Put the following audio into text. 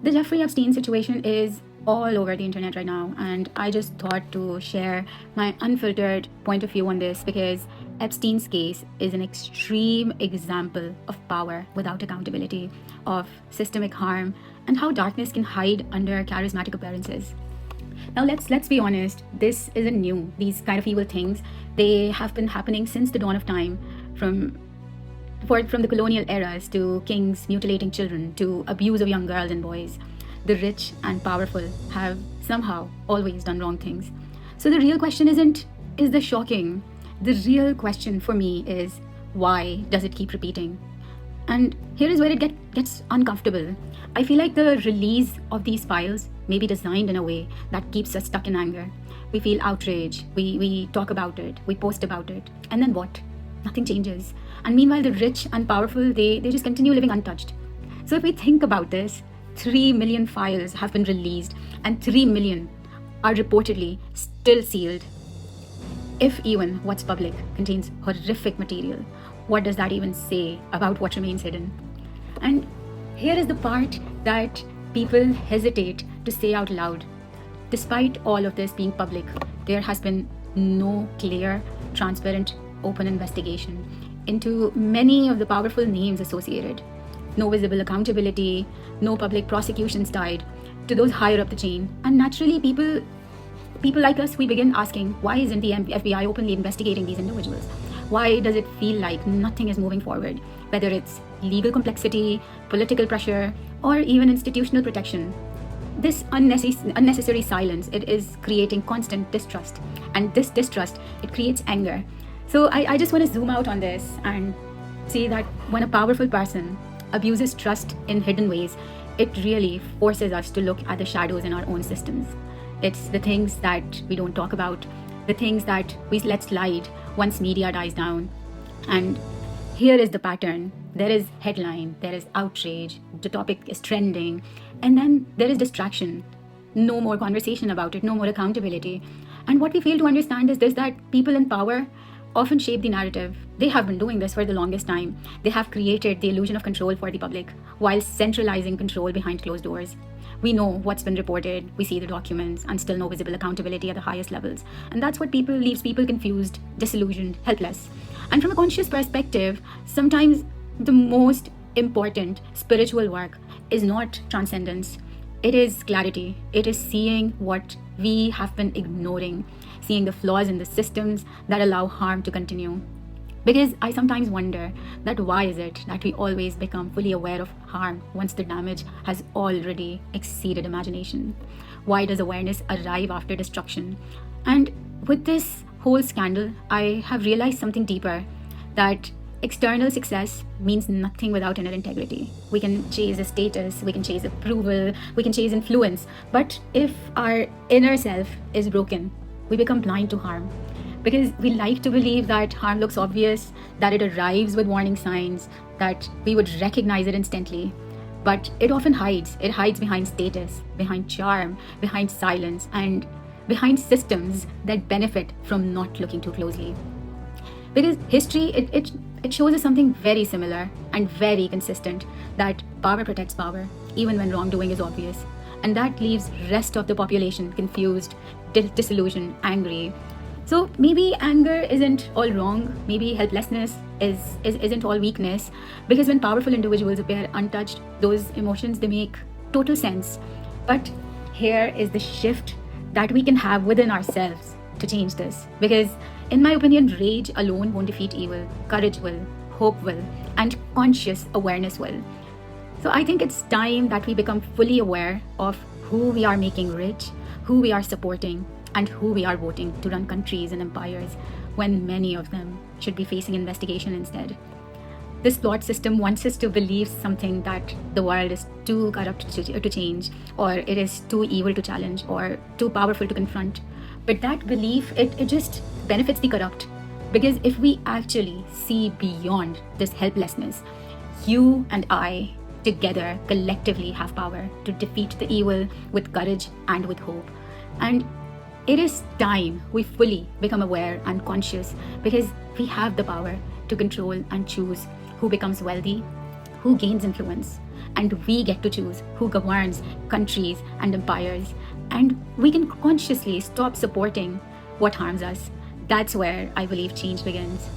The Jeffrey Epstein situation is all over the internet right now, and I just thought to share my unfiltered point of view on this because Epstein's case is an extreme example of power without accountability, of systemic harm, and how darkness can hide under charismatic appearances. Now let's be honest, this isn't new. These kind of evil things, they have been happening since the dawn of time, from the colonial eras to kings mutilating children to abuse of young girls and boys. The rich and powerful have somehow always done wrong things. So the real question isn't, is this shocking? The real question for me is, why does it keep repeating? And here is where it gets uncomfortable. I feel like the release of these files may be designed in a way that keeps us stuck in anger. We feel outrage, we talk about it, we post about it, and then what? Nothing changes. And meanwhile, the rich and powerful, they just continue living untouched. So if we think about this, 3 million files have been released and 3 million are reportedly still sealed. If even what's public contains horrific material, what does that even say about what remains hidden? And here is the part that people hesitate to say out loud. Despite all of this being public, there has been no clear, transparent, open investigation into many of the powerful names associated. No visible accountability, no public prosecutions tied to those higher up the chain. And naturally, people like us, we begin asking, why isn't the FBI openly investigating these individuals? Why does it feel like nothing is moving forward? Whether it's legal complexity, political pressure, or even institutional protection. This unnecessary silence, it is creating constant distrust. And this distrust, it creates anger. So I just want to zoom out on this and see that when a powerful person abuses trust in hidden ways, it really forces us to look at the shadows in our own systems. It's the things that we don't talk about, the things that we let slide once media dies down. And here is the pattern. There is headline, there is outrage, the topic is trending, and then there is distraction. No more conversation about it, no more accountability. And what we fail to understand is this, that people in power often shape the narrative. They have been doing this for the longest time. They have created the illusion of control for the public while centralizing control behind closed doors. We know what's been reported, we see the documents, and still no visible accountability at the highest levels. And that's what leaves people confused, disillusioned, helpless. And from a conscious perspective, sometimes the most important spiritual work is not transcendence. It is clarity. It is seeing what we have been ignoring, seeing the flaws in the systems that allow harm to continue. Because I sometimes wonder that why is it that we always become fully aware of harm once the damage has already exceeded imagination? Why does awareness arrive after destruction? And with this whole scandal, I have realized something deeper, that external success means nothing without inner integrity. We can chase a status, we can chase approval, we can chase influence, but if our inner self is broken, we become blind to harm. Because we like to believe that harm looks obvious, that it arrives with warning signs, that we would recognize it instantly. But it often hides. It hides behind status, behind charm, behind silence, and behind systems that benefit from not looking too closely. Because history, it shows us something very similar and very consistent, that power protects power, even when wrongdoing is obvious. And that leaves rest of the population confused, disillusioned, angry. So maybe anger isn't all wrong, maybe helplessness isn't all weakness, because when powerful individuals appear untouched, those emotions, they make total sense. But here is the shift that we can have within ourselves to change this. Because in my opinion, rage alone won't defeat evil. Courage will, hope will, and conscious awareness will. So I think it's time that we become fully aware of who we are making rich, who we are supporting, and who we are voting to run countries and empires, when many of them should be facing investigation instead. This flawed system wants us to believe something, that the world is too corrupt to change, or it is too evil to challenge, or too powerful to confront. But that belief, it just benefits the corrupt. Because if we actually see beyond this helplessness, you and I together collectively have power to defeat the evil with courage and with hope. And it is time we fully become aware and conscious, because we have the power to control and choose who becomes wealthy, who gains influence, and we get to choose who governs countries and empires. And we can consciously stop supporting what harms us. That's where I believe change begins.